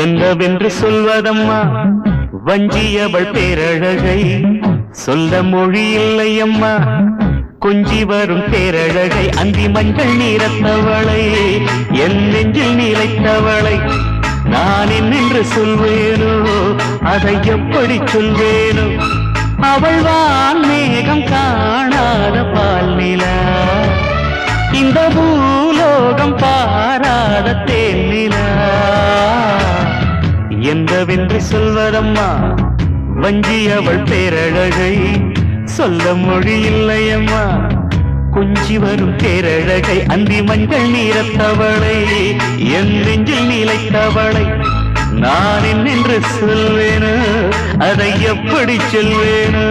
என்னவென்று சொல்வதம்மா வஞ்சியவள் பேரழகை சொல்ல மொழி இல்லையம்மா கொஞ்சி வரும் பேரழகை அந்தி மஞ்சள் நீரத்தவளை என் நெஞ்சில் நீலைத்தவளை நான் என்னென்று சொல்வேனோ அதை எப்படி சொல்வேனோ அவள் வான் மேகம் காணாத பால் நிலா இந்த பூலோகம் பாராத தேனிலா என்னவென்று சொல்வதம்மா வஞ்சி அவள் பேரழகை சொல்ல மொழி இல்லையம்மா கொஞ்சி வரும் பேரழகை அந்தி மஞ்சள் நீரத்தவளை என் நெஞ்சில் நீலைத்தவளை நான் என்னென்று சொல்வேனோ அதை எப்படி சொல்வேனோ